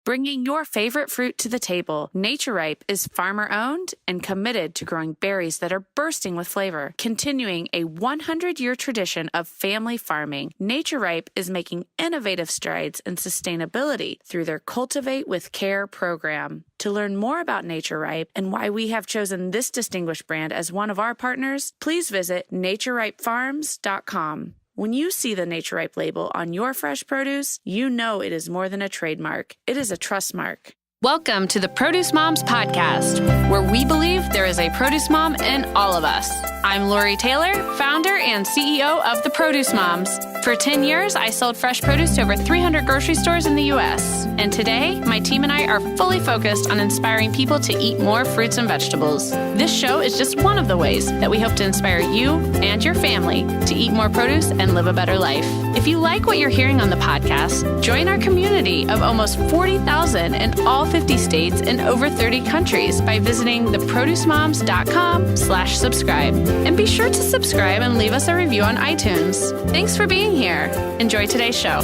Bringing your favorite fruit to the table, Nature Ripe is farmer-owned and committed to growing berries that are bursting with flavor. Continuing a 100-year tradition of family farming, Nature Ripe is making innovative strides in sustainability through their Cultivate with Care program. To learn more about Nature Ripe and why we have chosen this distinguished brand as one of our partners, please visit natureripefarms.com. When you see the Nature Ripe label on your fresh produce, you know it is more than a trademark. It is a trust mark. Welcome to the Produce Moms Podcast, where we believe there is a produce mom in all of us. I'm Lori Taylor, founder and CEO of the Produce Moms. For 10 years, I sold fresh produce to over 300 grocery stores in the U.S. And today, my team and I are fully focused on inspiring people to eat more fruits and vegetables. This show is just one of the ways that we hope to inspire you and your family to eat more produce and live a better life. If you like what you're hearing on the podcast, join our community of almost 40,000 in all 50 states and over 30 countries by visiting theproducemoms.com/subscribe. And be sure to subscribe and leave us a review on iTunes. Thanks for being here. Enjoy today's show.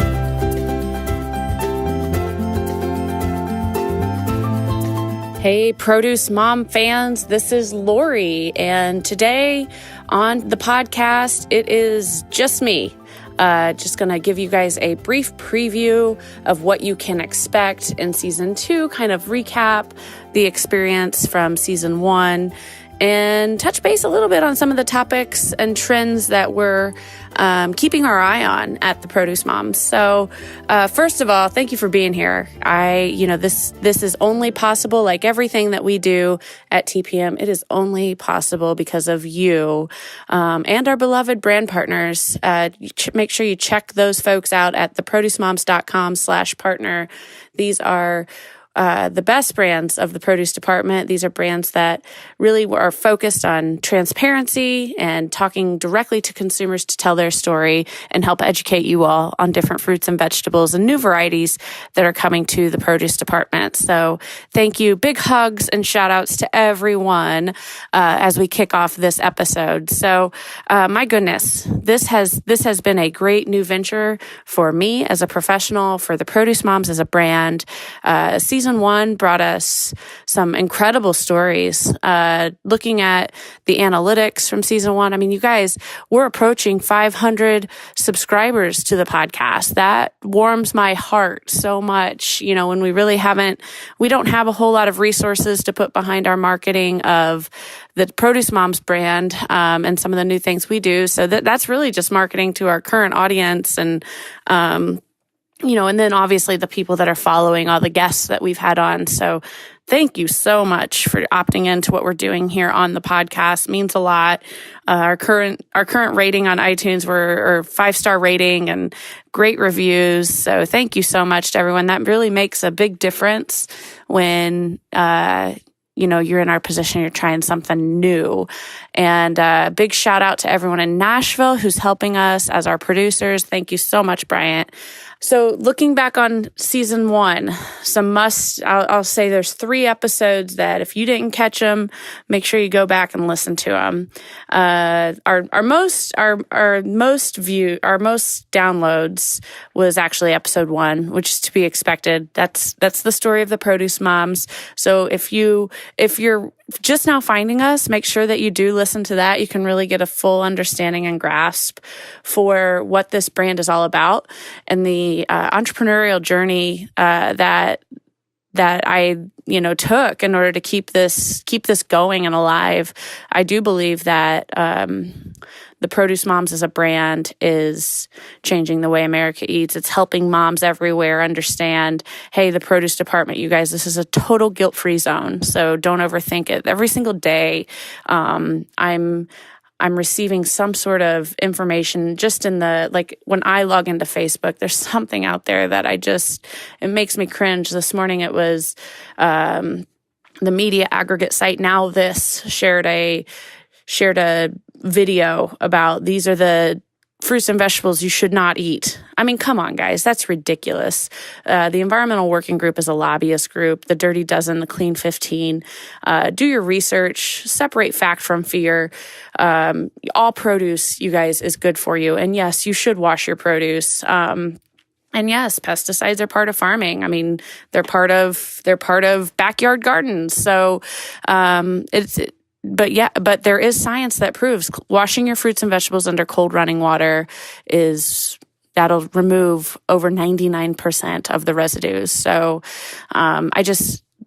Hey, Produce Mom fans, this is Lori, and today on the podcast, it is just me. Just going to give you guys a brief preview of what you can expect in Season 2, kind of recap the experience from Season 1, and touch base a little bit on some of the topics and trends that we're keeping our eye on at the Produce Moms. So, first of all, thank you for being here. This is only possible, like everything that we do at TPM, it is only possible because of you and our beloved brand partners. Make sure you check those folks out at theproducemoms.com/partner. These are the best brands of the produce department. These are brands that really are focused on transparency and talking directly to consumers to tell their story and help educate you all on different fruits and vegetables and new varieties that are coming to the produce department. So thank you. Big hugs and shout outs to everyone as we kick off this episode. So my goodness, this has been a great new venture for me as a professional, for the Produce Moms as a brand. Season 1 brought us some incredible stories. Looking at the analytics from Season 1, I mean, you guys, we're approaching 500 subscribers to the podcast. That warms my heart so much. You know, when we don't have a whole lot of resources to put behind our marketing of the Produce Moms brand and some of the new things we do. So that's really just marketing to our current audience and, and then obviously the people that are following, all the guests that we've had on. So thank you so much for opting into what we're doing here on the podcast. It means a lot. Our current rating on iTunes, we're 5-star rating and great reviews. So thank you so much to everyone. That really makes a big difference when, you're in our position, you're trying something new. And big shout out to everyone in Nashville who's helping us as our producers. Thank you so much, Bryant. So looking back on Season 1, I'll say there's 3 episodes that if you didn't catch them, make sure you go back and listen to them. Our most downloads was actually episode 1, which is to be expected. That's the story of the Produce Moms. So if you're just now finding us, make sure that you do listen to that. You can really get a full understanding and grasp for what this brand is all about and the entrepreneurial journey that I took in order to keep this going and alive. I do believe that the Produce Moms as a brand is changing the way America eats. It's helping moms everywhere understand, hey, the produce department, you guys, this is a total guilt-free zone. So don't overthink it. Every single day, I'm receiving some sort of information just in when I log into Facebook, there's something out there that it makes me cringe. This morning it was the media aggregate site Now This shared a video about these are the fruits and vegetables you should not eat. I mean, come on, guys, that's ridiculous. The Environmental Working Group is a lobbyist group, the Dirty Dozen, the Clean 15. Do your research, separate fact from fear. All produce, you guys, is good for you. And yes, you should wash your produce. And yes, pesticides are part of farming. I mean, they're part of backyard gardens. So, but there is science that proves washing your fruits and vegetables under cold running water that'll remove over 99% of the residues. So,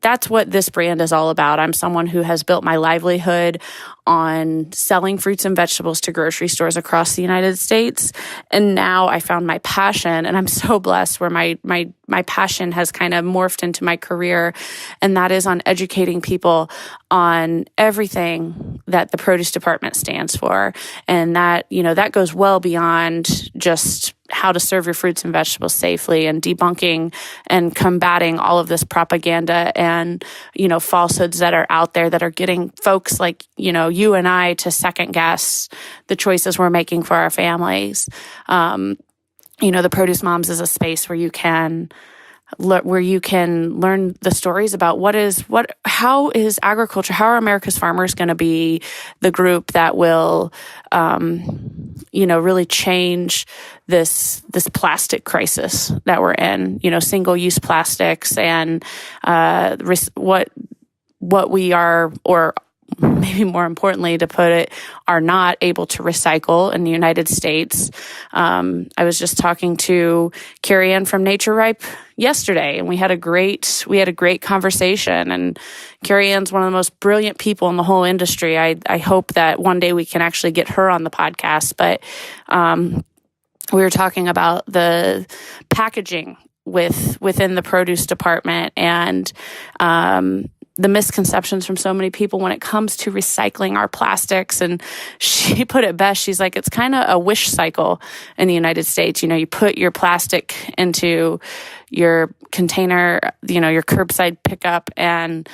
that's what this brand is all about. I'm someone who has built my livelihood on selling fruits and vegetables to grocery stores across the United States. And now I found my passion, and I'm so blessed where my passion has kind of morphed into my career. And that is on educating people on everything that the produce department stands for. And that, that goes well beyond just how to serve your fruits and vegetables safely, and debunking and combating all of this propaganda and, falsehoods that are out there that are getting folks like, you and I to second guess the choices we're making for our families. The Produce Moms is a space where you can learn the stories about how is agriculture, how are America's farmers going to be the group that will, really change this plastic crisis that we're in, single-use plastics, and what we are, or maybe more importantly to put it, are not able to recycle in the United States. I was just talking to Carrie Ann from Nature Ripe yesterday, and we had a great conversation. And Carrie Ann's one of the most brilliant people in the whole industry. I hope that one day we can actually get her on the podcast. But we were talking about the packaging within the produce department, and the misconceptions from so many people when it comes to recycling our plastics. And she put it best. She's like, it's kind of a wish cycle in the United States. You put your plastic into your container, your curbside pickup. And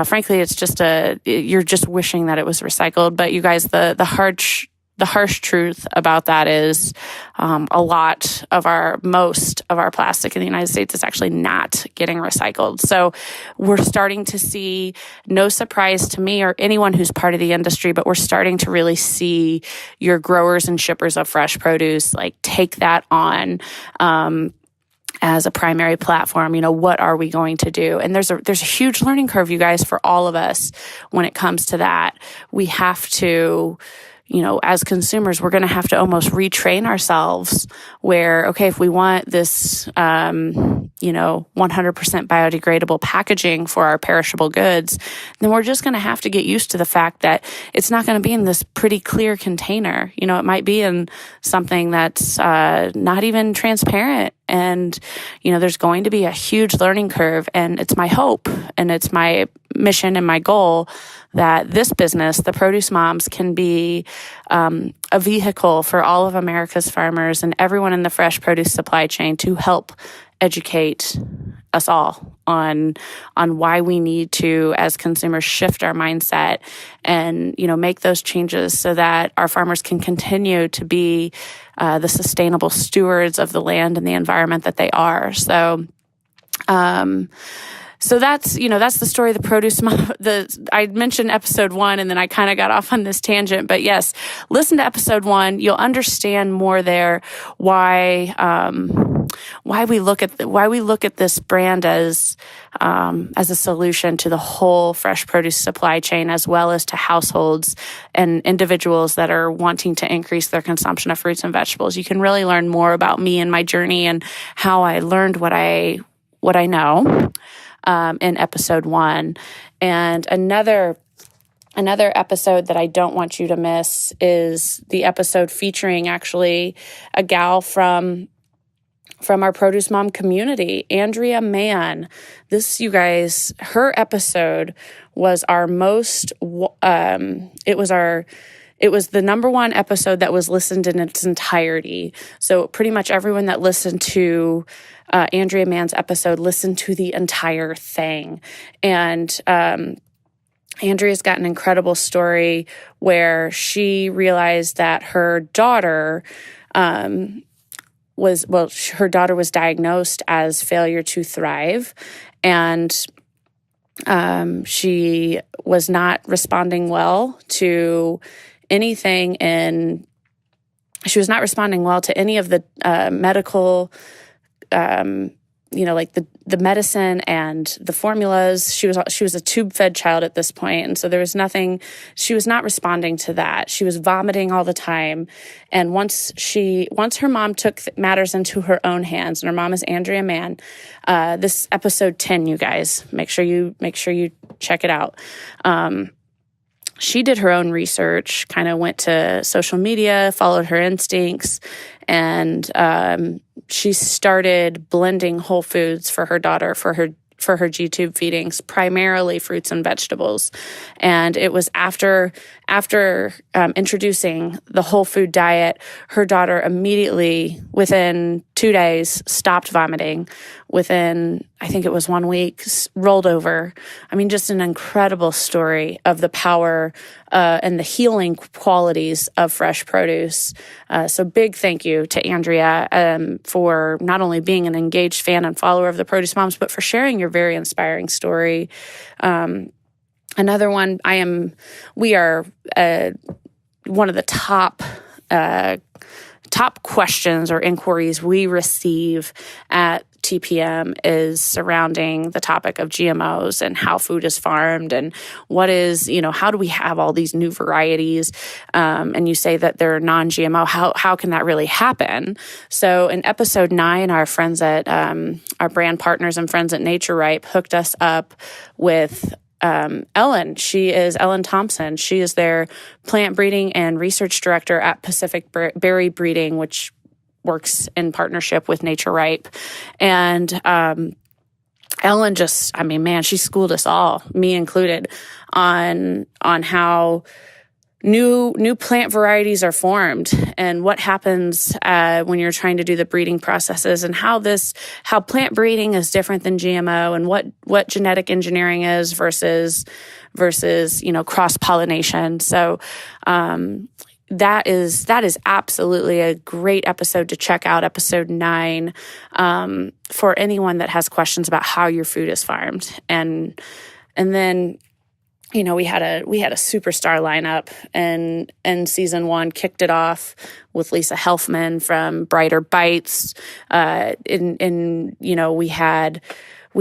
frankly, it's just you're just wishing that it was recycled. But you guys, the harsh truth about that is most of our plastic in the United States is actually not getting recycled. So we're starting to see, no surprise to me or anyone who's part of the industry, but we're starting to really see your growers and shippers of fresh produce take that on as a primary platform. What are we going to do? And there's a huge learning curve, you guys, for all of us when it comes to that. We have to, as consumers, we're going to have to almost retrain ourselves where, okay, if we want this, 100% biodegradable packaging for our perishable goods, then we're just going to have to get used to the fact that it's not going to be in this pretty clear container. It might be in something that's not even transparent. And, there's going to be a huge learning curve. And it's my hope, and it's my mission and my goal that this business, the Produce Moms, can be a vehicle for all of America's farmers and everyone in the fresh produce supply chain to help educate us all on why we need to, as consumers, shift our mindset and, make those changes so that our farmers can continue to be the sustainable stewards of the land and the environment that they are. So that's the story of the Produce Mom. I mentioned episode 1, and then I kind of got off on this tangent, but yes, listen to episode 1. You'll understand more there why we look at this brand as a solution to the whole fresh produce supply chain, as well as to households and individuals that are wanting to increase their consumption of fruits and vegetables. You can really learn more about me and my journey and how I learned what I know. In episode 1. And another episode that I don't want you to miss is the episode featuring actually a gal from our Produce Mom community, Andrea Mann. This, you guys, her episode was our most, it was the number 1 episode that was listened in its entirety. So pretty much everyone that listened to Andrea Mann's episode listened to the entire thing. And Andrea's got an incredible story where she realized that her daughter was diagnosed as failure to thrive, and she was not responding well to anything, and she was not responding well to any of the medical like the medicine and the formulas. She was a tube-fed child at this point, and so there was nothing. She was not responding to that. She was vomiting all the time, and once her mom took matters into her own hands, and her mom is Andrea Mann. This episode 10, you guys, make sure you check it out. She did her own research, kind of went to social media, followed her instincts, and she started blending whole foods for her daughter for her G-tube feedings, primarily fruits and vegetables. And it was after introducing the whole food diet, her daughter immediately, within 2 days, stopped vomiting. Within, I think it was 1 week, rolled over. I mean, just an incredible story of the power and the healing qualities of fresh produce. So big thank you to Andrea for not only being an engaged fan and follower of the Produce Moms, but for sharing your very inspiring story. Another one, we are one of the top questions or inquiries we receive at TPM is surrounding the topic of GMOs and how food is farmed and what is, how do we have all these new varieties? And you say that they're non-GMO. How can that really happen? So in episode 9, our friends at our brand partners and friends at Nature Ripe hooked us up with Ellen. She is Ellen Thompson. She is their plant breeding and research director at Pacific Berry Breeding, which works in partnership with Nature Ripe. And Ellen she schooled us all, me included, on how new plant varieties are formed and what happens when you're trying to do the breeding processes, and how plant breeding is different than GMO, and what genetic engineering is versus cross-pollination. So that is absolutely a great episode to check out, episode 9, for anyone that has questions about how your food is farmed. And then, we had a superstar lineup, and season 1 kicked it off with Lisa Helfman from Brighter Bites. We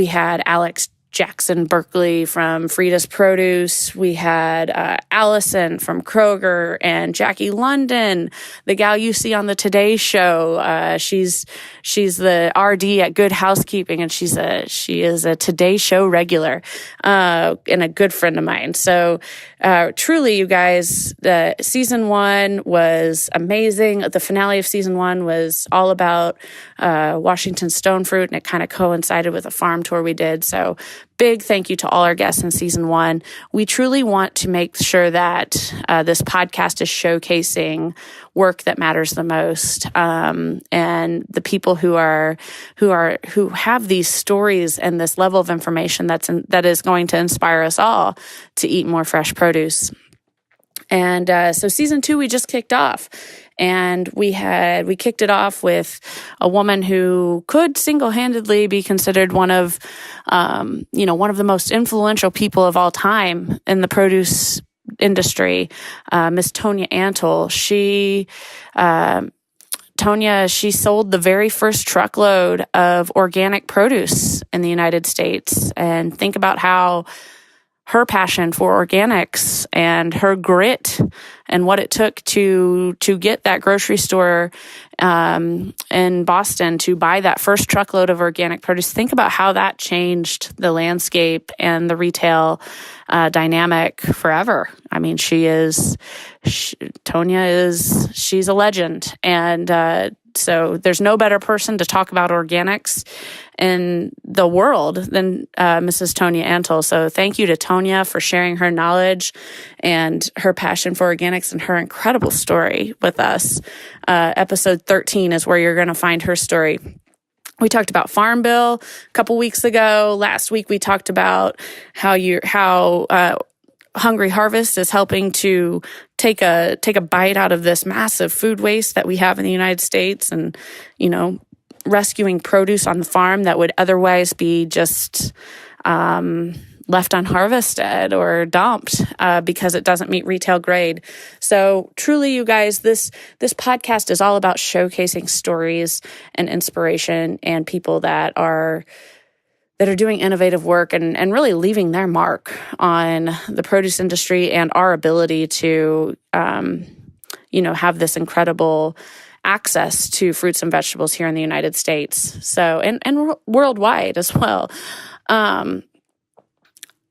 had Alex Jackson Berkeley from Frida's Produce. We had Allison from Kroger, and Jackie London, the gal you see on the Today Show. She's the RD at Good Housekeeping, and she is a Today Show regular and a good friend of mine. So truly, you guys, the season 1 was amazing. The finale of season 1 was all about Washington stone fruit, and it kind of coincided with a farm tour we did. So big thank you to all our guests in season 1. We truly want to make sure that this podcast is showcasing work that matters the most, and the people who have these stories and this level of information that is going to inspire us all to eat more fresh produce. And so season 2 we just kicked off. And we kicked it off with a woman who could single-handedly be considered one of the most influential people of all time in the produce industry, Miss Tonya Antle. She sold the very first truckload of organic produce in the United States. And think about how her passion for organics and her grit and what it took to get that grocery store in Boston to buy that first truckload of organic produce. Think about how that changed the landscape and the retail dynamic forever. I mean, she's a legend. And so there's no better person to talk about organics in the world than Mrs. Tonya Antle. So thank you to Tonya for sharing her knowledge and her passion for organics and her incredible story with us. Episode 13 is where you're going to find her story. We talked about Farm Bill a couple weeks ago. Last week we talked about how Hungry Harvest is helping to take a bite out of this massive food waste that we have in the United States, and rescuing produce on the farm that would otherwise be just left unharvested or dumped because it doesn't meet retail grade. So truly, you guys, this podcast is all about showcasing stories and inspiration and people that are doing innovative work and really leaving their mark on the produce industry and our ability to, have this incredible access to fruits and vegetables here in the United States. So, and worldwide as well.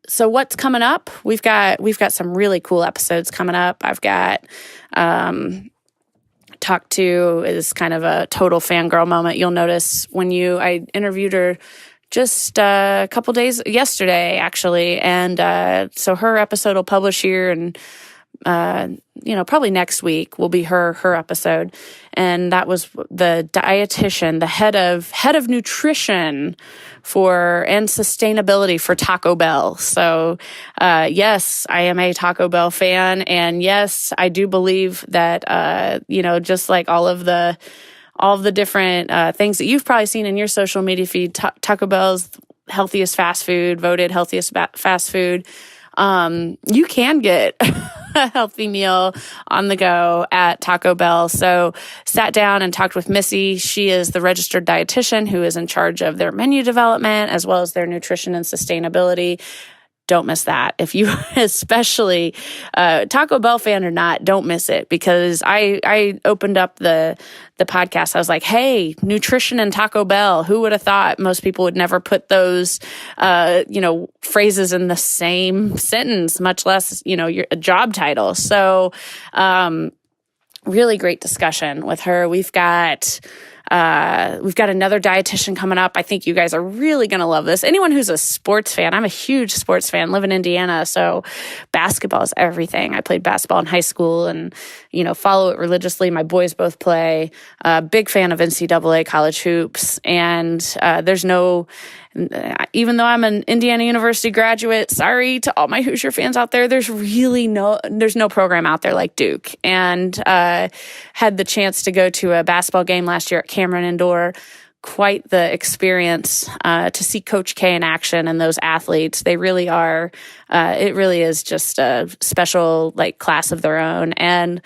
So what's coming up? We've got some really cool episodes coming up. I've got, Talk to is kind of a total fangirl moment. You'll notice I interviewed her just a couple days yesterday, actually. And so her episode will publish here, and probably next week will be her episode. And that was the dietitian, the head of nutrition and sustainability for Taco Bell. So, yes, I am a Taco Bell fan. And yes, I do believe that, just like all of the different things that you've probably seen in your social media feed, Taco Bell's healthiest fast food, voted healthiest fast food. You can get a healthy meal on the go at Taco Bell. So sat down and talked with Missy. She is the registered dietitian who is in charge of their menu development as well as their nutrition and sustainability. Don't miss that. If you, especially Taco Bell fan or not, don't miss it, because I opened up the podcast. I was like, hey, nutrition and Taco Bell. Who would have thought? Most people would never put those, phrases in the same sentence, much less, your job title. So, really great discussion with her. We've got another dietitian coming up. I think you guys are really going to love this. Anyone who's a sports fan, I'm a huge sports fan, live in Indiana, so basketball is everything. I played basketball in high school and, follow it religiously. My boys both play. Big fan of NCAA college hoops. And even though I'm an Indiana University graduate, sorry to all my Hoosier fans out there, there's no program out there like Duke. And had the chance to go to a basketball game last year at Cameron Indoor. Quite the experience to see Coach K in action and those athletes. They really are. It really is just a special class of their own. And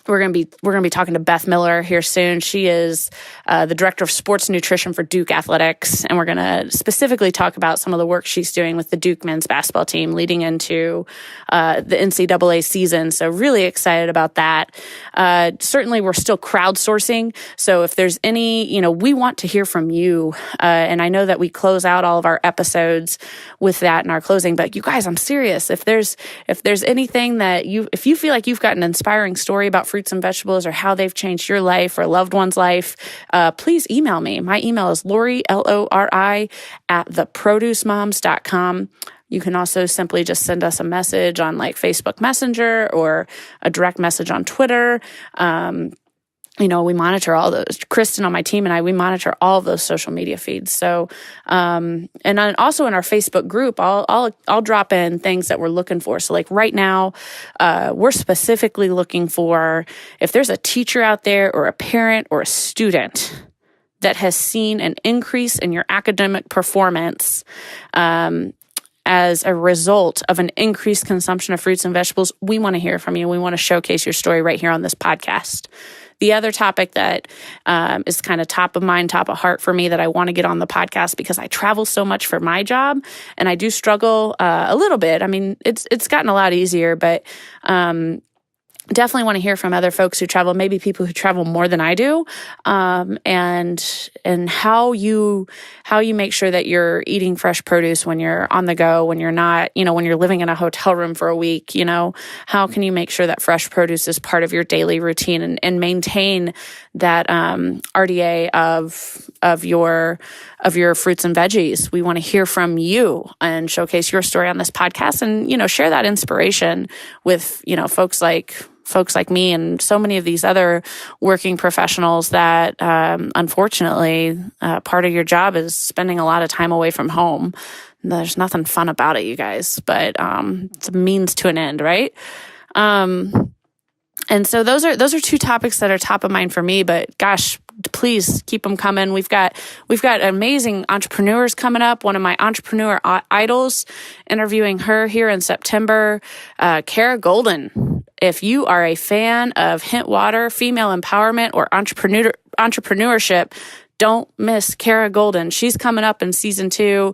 we're gonna be talking to Beth Miller here soon. She is the director of sports nutrition for Duke Athletics, and we're gonna specifically talk about some of the work she's doing with the Duke men's basketball team leading into the NCAA season. So really excited about that. Certainly, we're still crowdsourcing. So if there's any, we want to hear from you, and I know that we close out all of our episodes with that in our closing. But you guys, I'm serious. If there's anything that if you feel like you've got an inspiring story about fruits and vegetables or how they've changed your life or a loved one's life, please email me. My email is Lori, Lori, @theproducemoms.com. You can also simply just send us a message on Facebook Messenger or a direct message on Twitter. We monitor all those. Kristen on my team and we monitor all of those social media feeds. So, and then also in our Facebook group, I'll drop in things that we're looking for. So right now, we're specifically looking for if there's a teacher out there or a parent or a student that has seen an increase in your academic performance, as a result of an increased consumption of fruits and vegetables, we want to hear from you. We want to showcase your story right here on this podcast. The other topic that is kind of top of mind, top of heart for me that I want to get on the podcast because I travel so much for my job and I do struggle a little bit. I mean, it's gotten a lot easier, but definitely want to hear from other folks who travel, maybe people who travel more than I do, and how you make sure that you're eating fresh produce when you're on the go, when you're not, when you're living in a hotel room for a week, how can you make sure that fresh produce is part of your daily routine and maintain that RDA of your fruits and veggies. We want to hear from you and showcase your story on this podcast and, share that inspiration with, folks like me and so many of these other working professionals that, unfortunately, part of your job is spending a lot of time away from home. There's nothing fun about it, you guys, but it's a means to an end, right? And so those are two topics that are top of mind for me, but gosh, please keep them coming. We've got amazing entrepreneurs coming up. One of my entrepreneur idols, interviewing her here in September, Kara Golden. If you are a fan of Hint Water, female empowerment, or entrepreneurship, don't miss Kara Golden. She's coming up in season 2.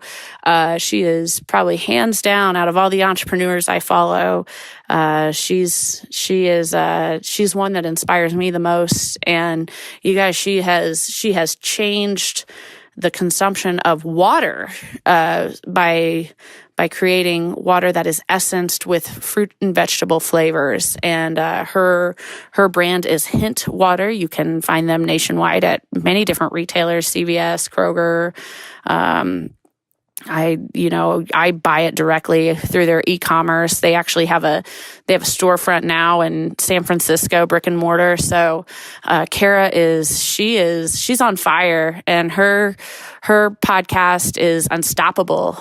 She is probably hands down out of all the entrepreneurs I follow. She's one that inspires me the most. And you guys, she has changed the consumption of water, by creating water that is essenced with fruit and vegetable flavors. And her brand is Hint Water. You can find them nationwide at many different retailers, CVS, Kroger. I buy it directly through their e-commerce. They actually have a storefront now in San Francisco, brick and mortar. So Kara she's on fire, and her podcast is Unstoppable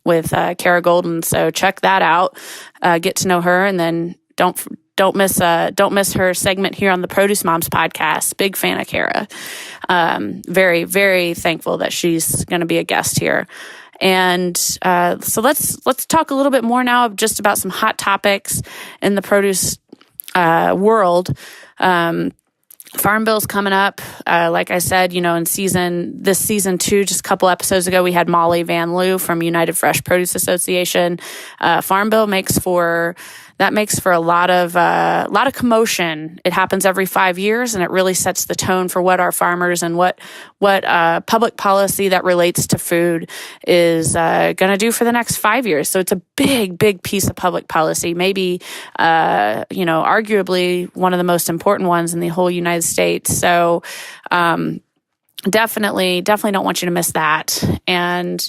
with Kara Golden. So check that out. Get to know her, and then don't miss her segment here on the Produce Moms podcast. Big fan of Kara. Very, very thankful that she's going to be a guest here. And so let's talk a little bit more now just about some hot topics in the produce world. Farm Bill's coming up. Like I said, in season 2, just a couple episodes ago, we had Molly Van Loo from United Fresh Produce Association. Farm Bill makes for a lot of commotion. It happens every 5 years, and it really sets the tone for what our farmers and what public policy that relates to food is going to do for the next 5 years. So it's a big piece of public policy, maybe arguably one of the most important ones in the whole United States. So definitely don't want you to miss that. And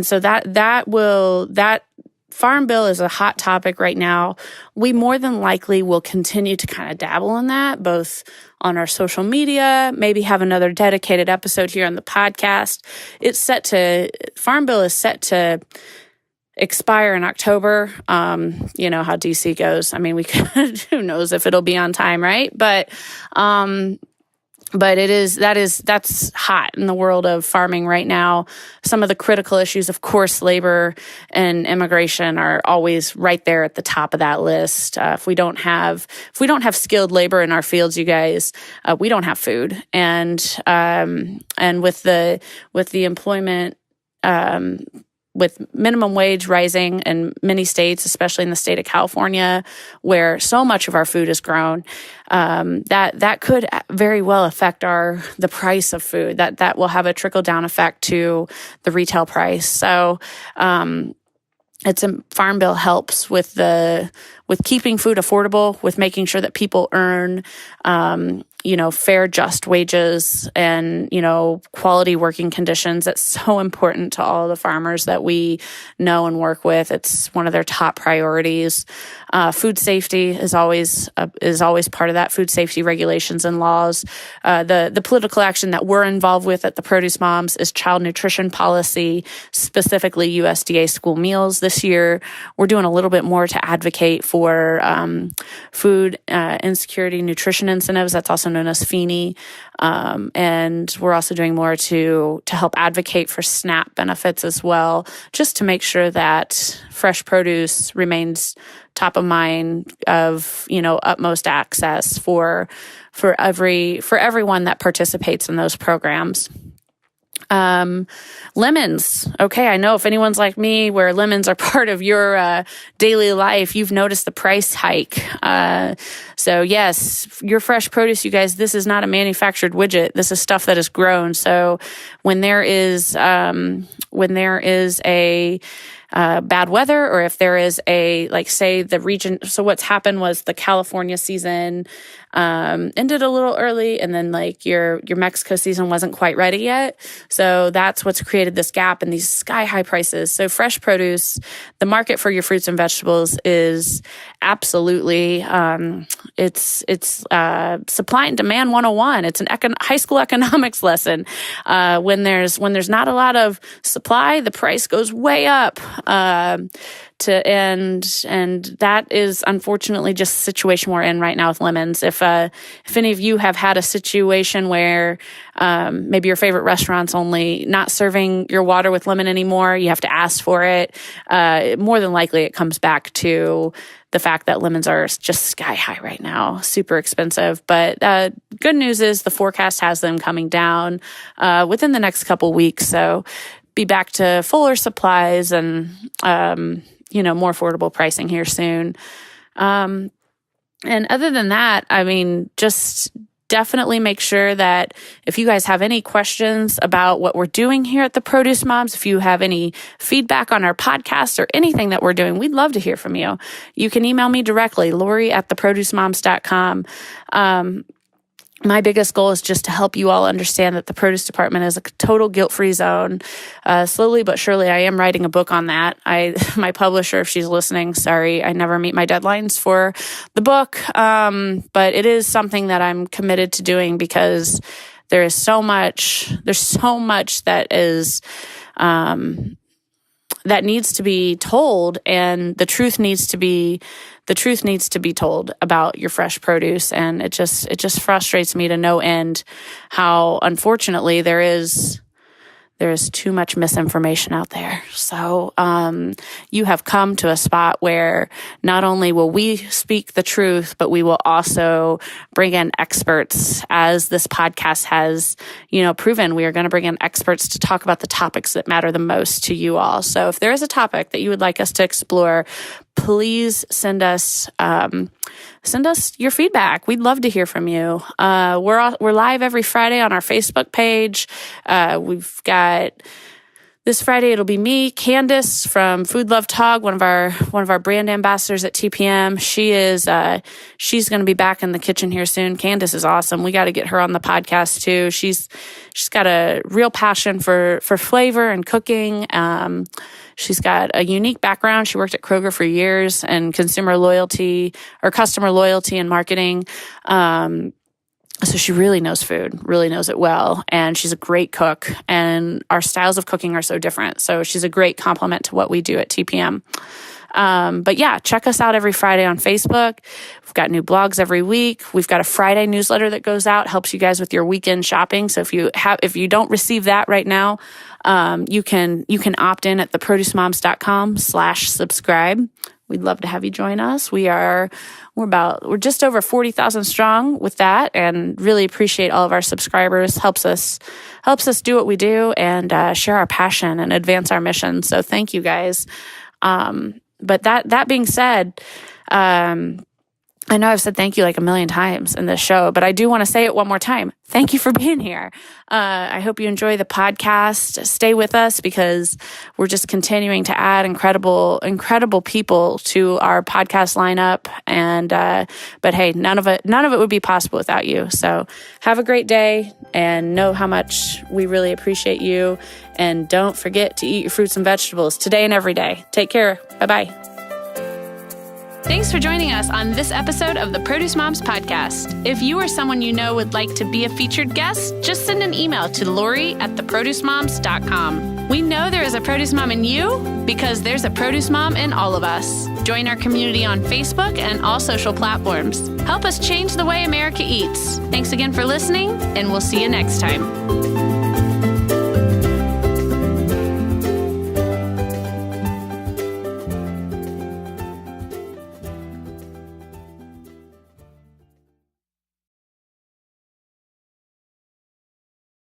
so that Farm Bill is a hot topic right now. We more than likely will continue to kind of dabble in that, both on our social media, maybe have another dedicated episode here on the podcast. Farm Bill is set to expire in October. You know how DC goes. I mean, who knows if it'll be on time, right? But that's hot in the world of farming right now. Some of the critical issues, of course, labor and immigration are always right there at the top of that list. If we don't have skilled labor in our fields, you guys, we don't have food. And with the employment, with minimum wage rising in many states, especially in the state of California, where so much of our food is grown, that could very well affect the price of food. That will have a trickle down effect to the retail price. So, Farm Bill helps with keeping food affordable, with making sure that people earn, fair, just wages and, quality working conditions. That's so important to all the farmers that we know and work with. It's one of their top priorities. Food safety is always part of that. Food safety regulations and laws. The political action that we're involved with at the Produce Moms is child nutrition policy, specifically USDA school meals. This year, we're doing a little bit more to advocate for food insecurity nutrition incentives. That's also known as FINI. And we're also doing more to help advocate for SNAP benefits as well, just to make sure that fresh produce remains top of mind of, utmost access for everyone that participates in those programs. Lemons. Okay. I know if anyone's like me, where lemons are part of your daily life, you've noticed the price hike. So yes, your fresh produce, you guys, this is not a manufactured widget. This is stuff that is grown. So when there is a bad weather, or if there is say the region. So what's happened was the California season ended a little early, and then your Mexico season wasn't quite ready yet. So that's what's created this gap and these sky high prices. So fresh produce, the market for your fruits and vegetables is absolutely it's supply and demand 101. It's an high school economics lesson. When there's not a lot of supply, the price goes way up. And that is unfortunately just the situation we're in right now with lemons. If any of you have had a situation where maybe your favorite restaurant's only not serving your water with lemon anymore, you have to ask for it, more than likely it comes back to the fact that lemons are just sky high right now, super expensive. But good news is the forecast has them coming down within the next couple weeks. So be back to fuller supplies and more affordable pricing here soon. And other than that, I mean, just definitely make sure that if you guys have any questions about what we're doing here at the Produce Moms, if you have any feedback on our podcast or anything that we're doing, we'd love to hear from you. You can email me directly, Lori@theproducemoms.com. My biggest goal is just to help you all understand that the produce department is a total guilt-free zone. Slowly but surely, I am writing a book on that. My publisher, if she's listening, sorry, I never meet my deadlines for the book. But it is something that I'm committed to doing because there's so much that is, that needs to be told, and the truth needs to be told about your fresh produce. And it just frustrates me to no end how, unfortunately, there is too much misinformation out there. So you have come to a spot where not only will we speak the truth, but we will also bring in experts, as this podcast has, proven. We are going to bring in experts to talk about the topics that matter the most to you all. So if there is a topic that you would like us to explore, please send us your feedback. We'd love to hear from you. We're live every Friday on our Facebook page. We've got this Friday. It'll be me, Candace from Food Love Tog, one of our brand ambassadors at TPM. She's going to be back in the kitchen here soon. Candace is awesome. We got to get her on the podcast too. She's got a real passion for flavor and cooking. She's got a unique background. She worked at Kroger for years in customer loyalty and marketing. So she really knows food, really knows it well. And she's a great cook. And our styles of cooking are so different. So she's a great complement to what we do at TPM. But yeah, check us out every Friday on Facebook. We've got new blogs every week. We've got a Friday newsletter that goes out, helps you guys with your weekend shopping. So if you don't receive that right now, you can opt in at theproducemoms.com/subscribe. We'd love to have you join us. We're just over 40,000 strong with that, and really appreciate all of our subscribers. Helps us do what we do and share our passion and advance our mission. So thank you guys. But that being said, I know I've said thank you like a million times in this show, but I do want to say it one more time. Thank you for being here. I hope you enjoy the podcast. Stay with us because we're just continuing to add incredible people to our podcast lineup. And, but hey, none of it would be possible without you. So have a great day and know how much we really appreciate you. And don't forget to eat your fruits and vegetables today and every day. Take care. Bye-bye. Thanks for joining us on this episode of the Produce Moms Podcast. If you or someone you know would like to be a featured guest, just send an email to Lori@theproducemoms.com. We know there is a produce mom in you because there's a produce mom in all of us. Join our community on Facebook and all social platforms. Help us change the way America eats. Thanks again for listening, and we'll see you next time.